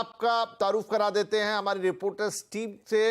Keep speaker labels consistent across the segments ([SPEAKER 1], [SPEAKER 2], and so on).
[SPEAKER 1] आपका तारुफ करा देते हैं हमारी रिपोर्टर्स टीम से,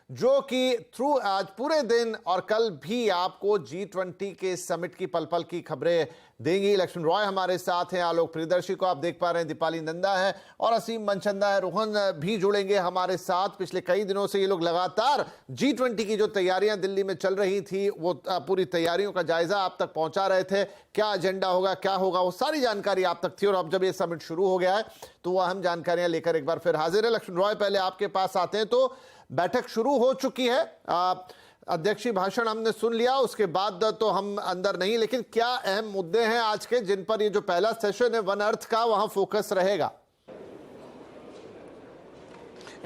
[SPEAKER 1] जो कि थ्रू आज पूरे दिन और कल भी आपको G20 के समिट की पल पल की खबरें देंगी। लक्ष्मण रॉय हमारे साथ हैं, आलोक प्रियदर्शी को आप देख पा रहे हैं, दीपाली नंदा है और असीम मनचंदा है, रोहन भी जुड़ेंगे हमारे साथ। पिछले कई दिनों से ये लोग लगातार G20 की जो तैयारियां दिल्ली में चल रही थी वो पूरी तैयारियों का जायजा आप तक पहुंचा रहे थे। क्या एजेंडा होगा, क्या होगा, वो सारी जानकारी आप तक थी और अब जब ये समिट शुरू हो गया है तो वो अहम जानकारियां लेकर एक बार फिर हाजिर है। लक्ष्मण रॉय, पहले आपके पास आते हैं। तो बैठक शुरू हो चुकी है, अध्यक्षीय भाषण हमने सुन लिया, उसके बाद तो हम अंदर नहीं, लेकिन क्या अहम मुद्दे हैं आज के जिन पर ये जो पहला सेशन है वन अर्थ का वहां फोकस रहेगा?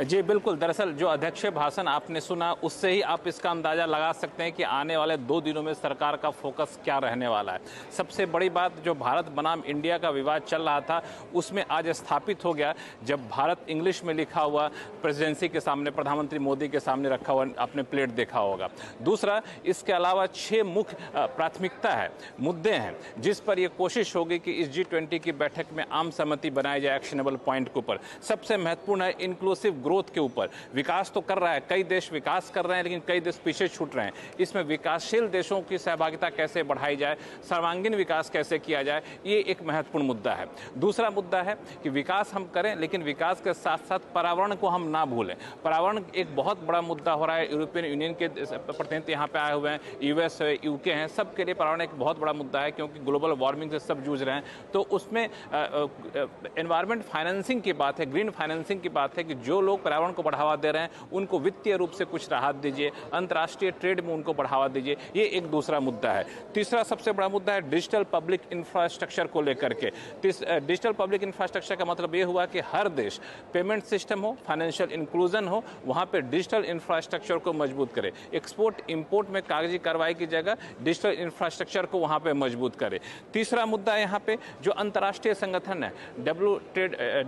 [SPEAKER 2] जी बिल्कुल, दरअसल जो अध्यक्ष भाषण आपने सुना उससे ही आप इसका अंदाजा लगा सकते हैं कि आने वाले 2 दिनों में सरकार का फोकस क्या रहने वाला है। सबसे बड़ी बात, जो भारत बनाम इंडिया का विवाद चल रहा था उसमें आज स्थापित हो गया, जब भारत इंग्लिश में लिखा हुआ प्रेसिडेंसी के सामने, प्रधानमंत्री मोदी के सामने रखा हुआ आपने प्लेट देखा होगा। दूसरा, इसके अलावा 6 मुख्य प्राथमिकता है, मुद्दे हैं जिस पर यह कोशिश होगी कि इस G20 की बैठक में आम सहमति बनाई जाए एक्शनेबल पॉइंट के ऊपर। सबसे महत्वपूर्ण है इंक्लूसिव ग्रोथ के ऊपर। विकास तो कर रहा है, कई देश विकास कर रहे हैं लेकिन कई देश पीछे छूट रहे हैं। इसमें विकासशील देशों की सहभागिता कैसे बढ़ाई जाए, सर्वांगीण विकास कैसे किया जाए, ये एक महत्वपूर्ण मुद्दा है। दूसरा मुद्दा है कि विकास हम करें लेकिन विकास के साथ साथ पर्यावरण को हम ना भूलें। पर्यावरण एक बहुत बड़ा मुद्दा हो रहा है। यूरोपियन यूनियन के प्रतिनिधि यहाँ पे आए हुए हैं, US है, UK हैं, सबके लिए पर्यावरण एक बहुत बड़ा मुद्दा है क्योंकि ग्लोबल वार्मिंग से सब जूझ रहे हैं। तो उसमें एनवायरमेंट फाइनेंसिंग की बात है, ग्रीन फाइनेंसिंग की बात है कि जो लोग पर्यावरण को बढ़ावा दे रहे हैं उनको वित्तीय रूप से कुछ राहत दीजिए, अंतर्राष्ट्रीय ट्रेड में उनको बढ़ावा दीजिए। ये एक दूसरा मुद्दा है। तीसरा सबसे बड़ा मुद्दा है डिजिटल पब्लिक इंफ्रास्ट्रक्चर को लेकर के। डिजिटल पब्लिक इंफ्रास्ट्रक्चर का मतलब ये हुआ कि हर देश पेमेंट सिस्टम हो, फाइनेंशियल इंक्लूजन हो, वहां पे डिजिटल इंफ्रास्ट्रक्चर को मजबूत करे। एक्सपोर्ट इंपोर्ट में कागजी कार्रवाई की जगह डिजिटल इंफ्रास्ट्रक्चर को वहां पे मजबूत करे। तीसरा मुद्दा यहाँ पे जो अंतर्राष्ट्रीय संगठन है,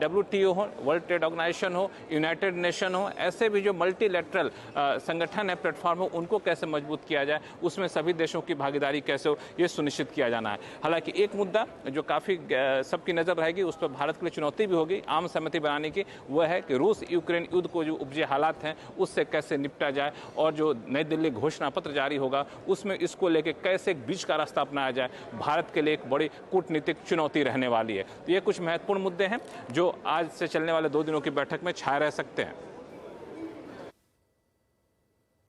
[SPEAKER 2] WTO हो, वर्ल्ड ट्रेड ऑर्गेनाइजेशन हो, यूनाइटेड नेशन हो, ऐसे भी जो मल्टीलैटरल संगठन है, प्लेटफॉर्म हो, उनको कैसे मजबूत किया जाए, उसमें सभी देशों की भागीदारी कैसे हो, ये सुनिश्चित किया जाना है। हालांकि एक मुद्दा जो काफ़ी सबकी नज़र रहेगी, उस पर भारत के लिए चुनौती भी होगी आम सहमति बनाने की, वह है कि रूस यूक्रेन युद्ध को जो उपजे हालात हैं उससे कैसे निपटा जाए और जो नई दिल्ली घोषणा पत्र जारी होगा उसमें इसको लेकर कैसे एक बीच का रास्ता अपनाया जाए, भारत के लिए एक बड़ी कूटनीतिक चुनौती रहने वाली है। तो ये कुछ महत्वपूर्ण मुद्दे हैं जो आज से चलने वाले 2 दिनों की बैठक में छाए रह सकते हैं।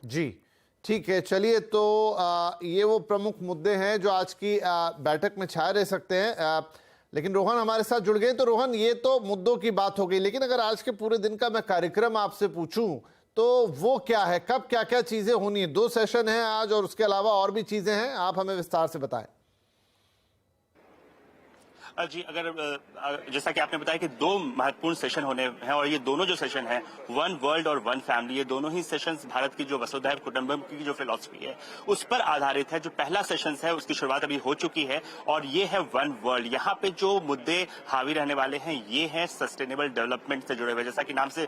[SPEAKER 1] जी ठीक है, चलिए तो ये वो प्रमुख मुद्दे हैं जो आज की बैठक में छाए रह सकते हैं। लेकिन रोहन हमारे साथ जुड़ गए। तो रोहन, ये तो मुद्दों की बात हो गई, लेकिन अगर आज के पूरे दिन का मैं कार्यक्रम आपसे पूछूं तो वो क्या है, कब क्या क्या चीजें होनी है? 2 सेशन हैं आज और उसके अलावा और भी चीजें हैं, आप हमें विस्तार से बताएं।
[SPEAKER 3] जी, अगर जैसा कि आपने बताया कि 2 महत्वपूर्ण सेशन होने हैं और ये दोनों जो सेशन हैं, वन वर्ल्ड और वन फैमिली, ये दोनों ही सेशंस भारत की जो वसुधैव कुटुंबकम की जो फिलॉसफी है उस पर आधारित है। जो पहला सेशन है उसकी शुरुआत अभी हो चुकी है और ये है वन वर्ल्ड। यहाँ पे जो मुद्दे हावी रहने वाले हैं ये है सस्टेनेबल डेवलपमेंट से जुड़े हुए, जैसा कि नाम से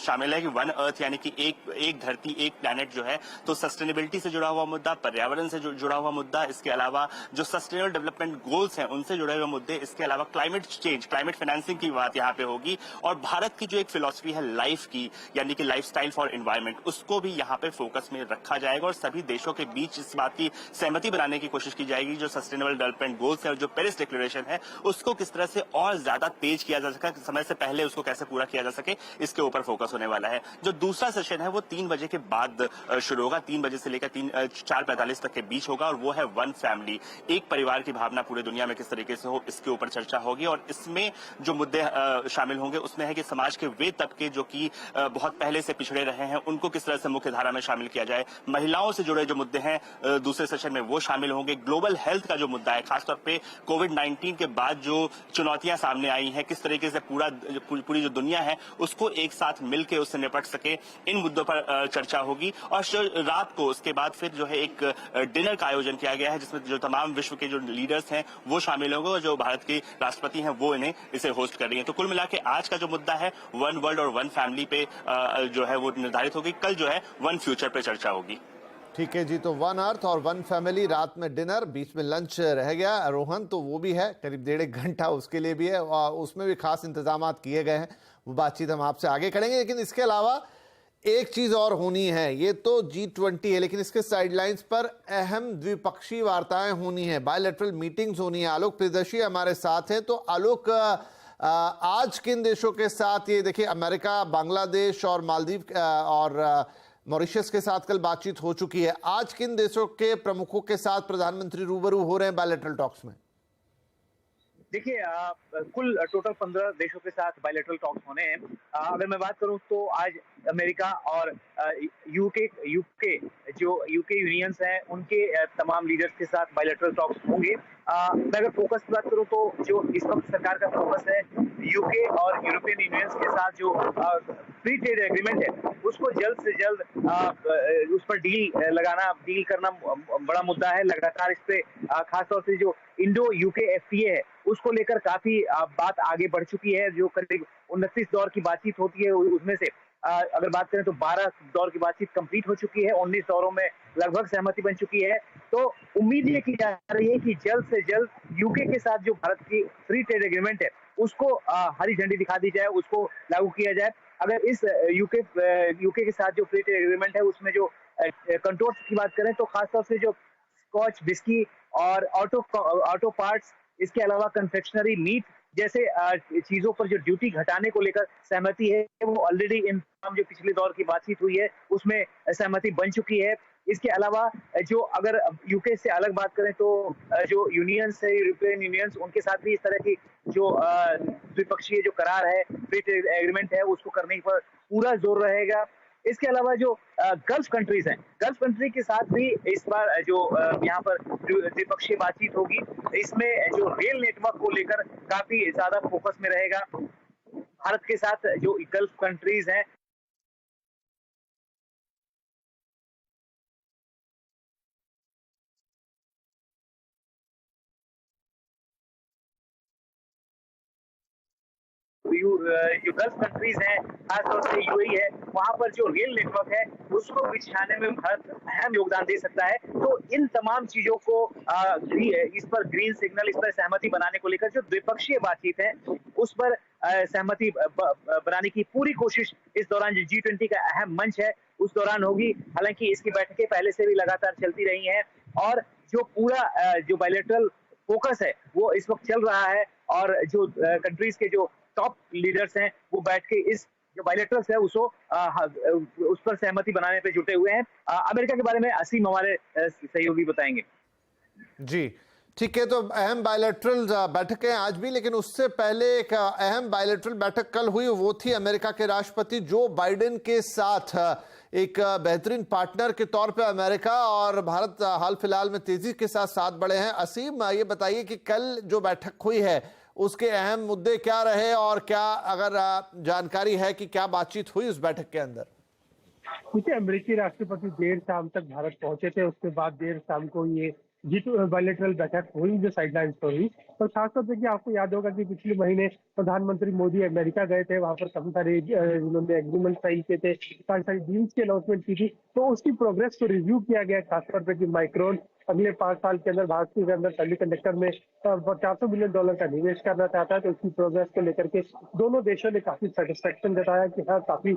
[SPEAKER 3] शामिल है कि वन अर्थ, यानी कि एक धरती एक प्लैनेट जो है, तो सस्टेनेबिलिटी से जुड़ा हुआ मुद्दा, पर्यावरण से जुड़ा हुआ मुद्दा, इसके अलावा जो सस्टेनेबल डेवलपमेंट गोल्स हैं उनसे जुड़े हुए मुद्दे, इसके अलावा क्लाइमेट चेंज, क्लाइमेट फाइनेंसिंग की बात यहाँ पे होगी और भारत की जो एक फिलॉसफी है लाइफ की, यानी कि लाइफस्टाइल फॉर एनवायरनमेंट, उसको भी यहाँ पे फोकस में रखा जाएगा और सभी देशों के बीच इस बात की सहमति बनाने की कोशिश की जाएगी जो सस्टेनेबल डेवलपमेंट गोल्स है और जो पेरिस डिक्लेरेशन है उसको किस तरह से और ज्यादा तेज किया जा सके, समय से पहले उसको कैसे पूरा किया जा सके, इसके ऊपर फोकस होने वाला है। जो दूसरा सेशन है वो 3 बजे के बाद शुरू होगा, 3 बजे से लेकर 4:45 तक के बीच होगा और वो है वन फैमिली, एक परिवार की भावना पूरी दुनिया में किस तरीके से हो, इसके ऊपर चर्चा होगी। और इसमें जो मुद्दे शामिल होंगे उसमें है कि समाज के वे तबके जो कि बहुत पहले से पिछड़े रहे हैं उनको किस तरह से मुख्य धारा में शामिल किया जाए, महिलाओं से जुड़े जो मुद्दे हैं दूसरे सेशन में वो शामिल होंगे, ग्लोबल हेल्थ का जो मुद्दा है, खासतौर पे कोविड-19 के बाद जो चुनौतियां सामने आई हैं, किस तरीके से पूरी जो दुनिया है उसको एक साथ मिलकर उससे निपट सके, इन मुद्दों पर चर्चा होगी। और रात को उसके बाद फिर जो है एक डिनर का आयोजन किया गया है जिसमें जो तमाम विश्व के जो लीडर्स हैं वो शामिल होंगे और जो भारत के राष्ट्रपति हैं वो इसे होस्ट कर रही हैं। तो कुल मिला के आज का जो मुद्दा है वन वर्ल्ड और वन फैमिली पे जो है वो निर्धारित होगी। कल जो है वन फ्यूचर पे चर्चा होगी।
[SPEAKER 1] ठीक है जी, तो वन अर्थ और वन फैमिली, रात में डिनर, बीच में लंच रह गया रोहन, तो वो भी है करीब 1.5 घंटा उसके लिए भी है, और उसमें भी खास इंतजाम किए गए हैं। वो बातचीत हम आपसे आगे करेंगे, लेकिन इसके अलावा एक चीज और होनी है। ये तो G20 है, लेकिन इसके साइडलाइंस पर अहम द्विपक्षीय वार्ताएं होनी है, बायलैटरल मीटिंग्स होनी है। आलोक प्रियदर्शी हमारे साथ हैं। तो आलोक, आज किन देशों के साथ, ये देखिए अमेरिका, बांग्लादेश और मालदीव और मॉरिशस के साथ कल बातचीत हो चुकी है, आज किन देशों के प्रमुखों के साथ प्रधानमंत्री रूबरू हो रहे हैं बायलैटरल टॉक्स में?
[SPEAKER 4] देखिए, कुल टोटल 15 देशों के साथ बायलैटरल टॉक्स होने हैं। अगर मैं बात करूं तो आज अमेरिका और यूके यूके जो यूके यूनियंस हैं उनके तमाम लीडर्स के साथ बायलैटरल टॉक्स होंगे। मैं अगर फोकस की बात करूं तो जो इस वक्त सरकार का फोकस है यूके और यूरोपियन यूनियंस के साथ जो फ्री ट्रेड एग्रीमेंट है उसको जल्द से जल्द उस पर डील करना बड़ा मुद्दा है। लगातार इस पे खासतौर से जो इंडो यूके FTA है उसको लेकर काफी बात आगे बढ़ चुकी है। जो करीब 29 दौर की बातचीत होती है उसमें से अगर बात करें तो 12 दौर की बातचीत कंप्लीट हो चुकी है, 19 दौरों में लगभग सहमति बन चुकी है। तो उम्मीद ये की जा रही है कि जल्द से जल्द यूके के साथ जो भारत की फ्री ट्रेड एग्रीमेंट है उसको हरी झंडी दिखा दी जाए, उसको लागू किया जाए। अगर इस यूके के साथ जो फ्री ट्रेड एग्रीमेंट है उसमें जो कंट्रोल्स की बात करें तो खासतौर से जो स्कॉच, विस्की और ऑटो पार्ट्स, इसके अलावा कन्फेक्शनरी मीट जैसे चीजों पर जो ड्यूटी घटाने को लेकर सहमति है वो ऑलरेडी इन जो पिछले दौर की बातचीत हुई है उसमें सहमति बन चुकी है। इसके अलावा जो अगर यूके से अलग बात करें तो जो यूनियंस है, यूरोपियन यूनियंस, उनके साथ भी इस तरह की जो द्विपक्षीय जो करार है, फ्री ट्रेड एग्रीमेंट है, उसको करने पर पूरा जोर रहेगा। इसके अलावा जो गल्फ कंट्रीज हैं, गल्फ कंट्री के साथ भी इस बार जो यहाँ पर द्विपक्षीय बातचीत होगी, इसमें जो रेल नेटवर्क को लेकर काफी ज्यादा फोकस में रहेगा। भारत के साथ जो गल्फ कंट्रीज हैं जो गल्फ कंट्रीज हैं, खासतौर से UAE है, वहां पर जो रेल नेटवर्क है उसको बिछाने में भारत अहम योगदान दे सकता है। तो इन तमाम चीजों को इस पर ग्रीन सिग्नल, इस पर सहमति बनाने को लेकर जो द्विपक्षीय बातचीत है उस पर सहमति बनाने की पूरी कोशिश इस दौरान जो G20 का अहम मंच है उस दौरान होगी। हालांकि इसकी बैठकें पहले से भी लगातार चलती रही हैं और जो पूरा जो बायलैटरल फोकस है वो इस वक्त चल रहा है और जो कंट्रीज के जो टॉप लीडर्स हैं वो बैठ के इस जो बायलैटरल्स है उसको उस पर सहमति बनाने पे जुटे हुए हैं। अमेरिका के बारे में असीम हमारे सहयोगी बताएंगे।
[SPEAKER 1] जी ठीक है, तो अहम बायलैटरल बैठकें आज भी, लेकिन उससे पहले एक अहम बायलैटरल बैठक कल हुई, वो थी अमेरिका के राष्ट्रपति जो बाइडेन के साथ। एक बेहतरीन पार्टनर के तौर पे अमेरिका और भारत हाल फिलहाल में तेजी के साथ साथ बढ़े हैं। असीम, ये बताइए कि कल जो बैठक हुई है उसके अहम मुद्दे क्या रहे और क्या अगर जानकारी है कि क्या बातचीत हुई उस बैठक के अंदर?
[SPEAKER 5] देखिए, अमेरिकी राष्ट्रपति देर शाम तक भारत पहुंचे थे, उसके बाद देर शाम को ये बायलैटरल बैठक हुई जो साइडलाइंस पर हुई। और खासतौर से कि आपको याद होगा कि पिछले महीने प्रधानमंत्री मोदी अमेरिका गए थे, वहां पर काफी सारे उन्होंने एग्रीमेंट साइन किए थे, काफी सारी डील्स की अनाउंसमेंट की थी। तो उसकी प्रोग्रेस को रिव्यू किया गया, खासतौर पर कि माइक्रोन अगले 5 साल के अंदर भारत के अंदर सेमीकंडक्टर में $400 बिलियन का निवेश करना चाहता है। तो उसकी प्रोग्रेस को लेकर के दोनों देशों ने काफी सेटिस्फेक्शन जताया कि हाँ, काफी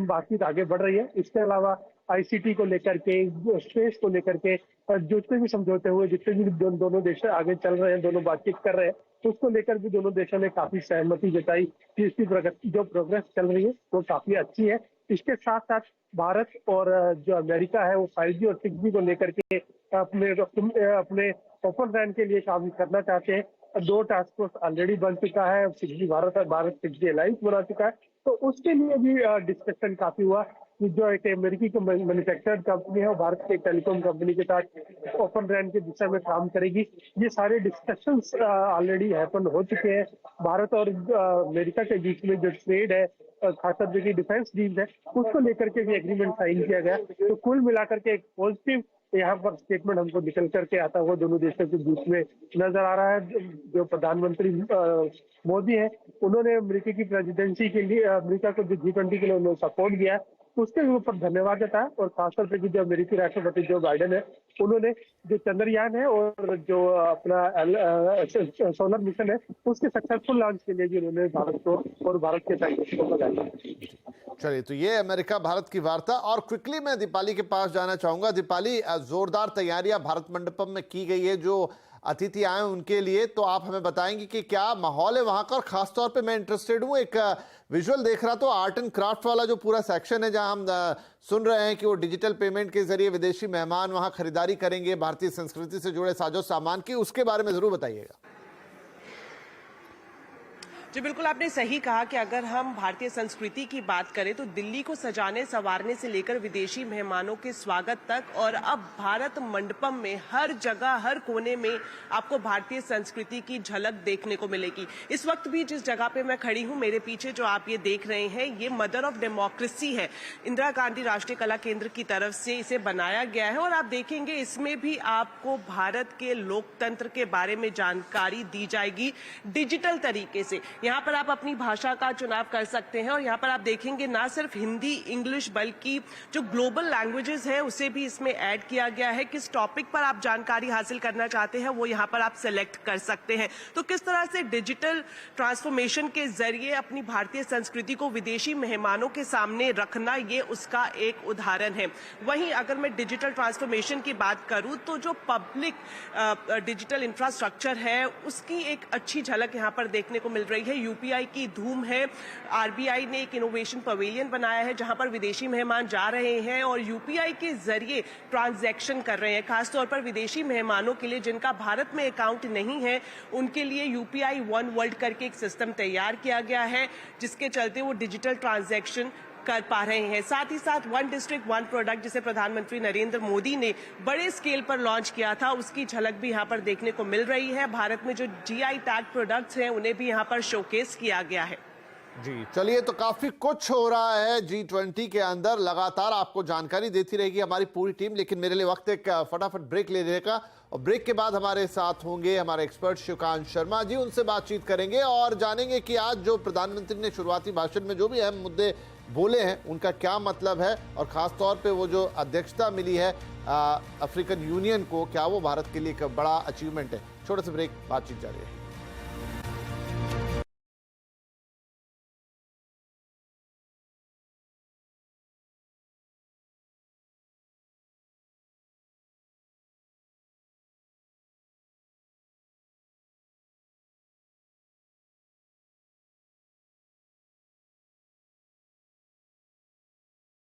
[SPEAKER 5] बातचीत आगे बढ़ रही है। इसके अलावा ICT को लेकर के, स्पेस को लेकर के जितने भी समझौते हुए, जितने भी दोनों देश आगे चल रहे हैं, दोनों बातचीत कर रहे हैं, तो उसको लेकर भी दोनों देशों ने काफी सहमति जताई कि इसकी जो प्रोग्रेस चल रही है वो काफी अच्छी है। इसके साथ साथ भारत और जो अमेरिका है वो 5G और 6G को लेकर के अपने ओपन रैन के लिए काम करना चाहते हैं। 2 टास्क फोर्स ऑलरेडी बन चुका है, 6G भारत और भारत 6G अलायंस बना चुका है। तो उसके लिए भी डिस्कशन काफी हुआ कि जो एक अमेरिकी की मैन्युफैक्चर्ड कंपनी है वो भारत के टेलीकॉम कंपनी के साथ ओपन रैन की दिशा में काम करेगी। ये सारे डिस्कशंस ऑलरेडी हैपन हो चुके हैं। भारत और अमेरिका के बीच में जो ट्रेड है, खासतौर से डिफेंस डील है, उसको लेकर के भी एग्रीमेंट साइन किया गया। तो कुल मिलाकर के एक पॉजिटिव यहाँ पर स्टेटमेंट हमको निकल करके आता हुआ दोनों देशों के बीच में नजर आ रहा है। जो प्रधानमंत्री मोदी है, उन्होंने अमेरिका की प्रेसिडेंसी के लिए, अमेरिका को जो G20 के लिए उन्होंने सपोर्ट दिया उसके ऊपर धन्यवाद जताया। और खासतौर पर जो अमेरिकी राष्ट्रपति जो बाइडेन है, उन्होंने जो चंद्रयान है और जो अपना सोलर मिशन है उसके सक्सेसफुल लॉन्च के लिए भी उन्होंने भारत को और भारत के साइंटिस्ट को बधाई।
[SPEAKER 1] चलिए, तो ये अमेरिका भारत की वार्ता। और क्विकली मैं दीपाली के पास जाना चाहूंगा। दीपाली, जोरदार तैयारियां भारत मंडपम में की गई है जो अतिथि आए उनके लिए, तो आप हमें बताएंगे कि क्या माहौल है वहां का। और खासतौर पे मैं इंटरेस्टेड हूं, एक विजुअल देख रहा तो आर्ट एंड क्राफ्ट वाला जो पूरा सेक्शन है जहां हम सुन रहे हैं कि वो डिजिटल पेमेंट के जरिए विदेशी मेहमान वहां खरीदारी करेंगे भारतीय संस्कृति से जुड़े साजो सामान की, उसके बारे में जरूर बताइएगा।
[SPEAKER 6] जी बिल्कुल, आपने सही कहा कि अगर हम भारतीय संस्कृति की बात करें तो दिल्ली को सजाने संवारने से लेकर विदेशी मेहमानों के स्वागत तक और अब भारत मंडपम में हर जगह हर कोने में आपको भारतीय संस्कृति की झलक देखने को मिलेगी। इस वक्त भी जिस जगह पे मैं खड़ी हूँ, मेरे पीछे जो आप ये देख रहे हैं, ये मदर ऑफ डेमोक्रेसी है। इंदिरा गांधी राष्ट्रीय कला केंद्र की तरफ से इसे बनाया गया है और आप देखेंगे इसमें भी आपको भारत के लोकतंत्र के बारे में जानकारी दी जाएगी डिजिटल तरीके से। यहाँ पर आप अपनी भाषा का चुनाव कर सकते हैं और यहाँ पर आप देखेंगे ना सिर्फ हिंदी इंग्लिश बल्कि जो ग्लोबल लैंग्वेजेस है उसे भी इसमें ऐड किया गया है। किस टॉपिक पर आप जानकारी हासिल करना चाहते हैं वो यहाँ पर आप सेलेक्ट कर सकते हैं। तो किस तरह से डिजिटल ट्रांसफॉर्मेशन के जरिए अपनी भारतीय संस्कृति को विदेशी मेहमानों के सामने रखना, ये उसका एक उदाहरण है। वहीं अगर मैं डिजिटल ट्रांसफॉर्मेशन की बात करूं तो जो पब्लिक डिजिटल इंफ्रास्ट्रक्चर है उसकी एक अच्छी झलक यहाँ पर देखने को मिल रही है। यूपीआई की धूम है। आरबीआई ने एक इनोवेशन पवेलियन बनाया है जहां पर विदेशी मेहमान जा रहे हैं और यूपीआई के जरिए ट्रांजैक्शन कर रहे हैं। खासतौर पर विदेशी मेहमानों के लिए जिनका भारत में अकाउंट नहीं है, उनके लिए यूपीआई वन वर्ल्ड करके एक सिस्टम तैयार किया गया है जिसके चलते वो डिजिटल ट्रांजैक्शन कर पा रहे हैं। साथ ही साथ वन डिस्ट्रिक्ट वन प्रोडक्ट जिसे प्रधानमंत्री नरेंद्र मोदी ने बड़े स्केल पर लॉन्च किया था, उसकी झलक भी यहाँ पर देखने को मिल रही है। भारत में जो जीआई टैग प्रोडक्ट्स हैं उन्हें भी यहाँ पर शोकेस किया गया है।
[SPEAKER 1] जी चलिए, तो काफी कुछ हो रहा है G20 के अंदर, लगातार आपको जानकारी देती रहेगी हमारी पूरी टीम। लेकिन मेरे लिए वक्त एक फटाफट ब्रेक ले लेगा और ब्रेक के बाद हमारे साथ होंगे हमारे एक्सपर्ट शिवकांत शर्मा जी। उनसे बातचीत करेंगे और जानेंगे कि आज जो प्रधानमंत्री ने शुरुआती भाषण में जो भी अहम मुद्दे बोले हैं उनका क्या मतलब है और खास तौर पे वो जो अध्यक्षता मिली है अफ्रीकन यूनियन को, क्या वो भारत के लिए एक बड़ा अचीवमेंट है। छोटे से ब्रेक, बातचीत जारी है।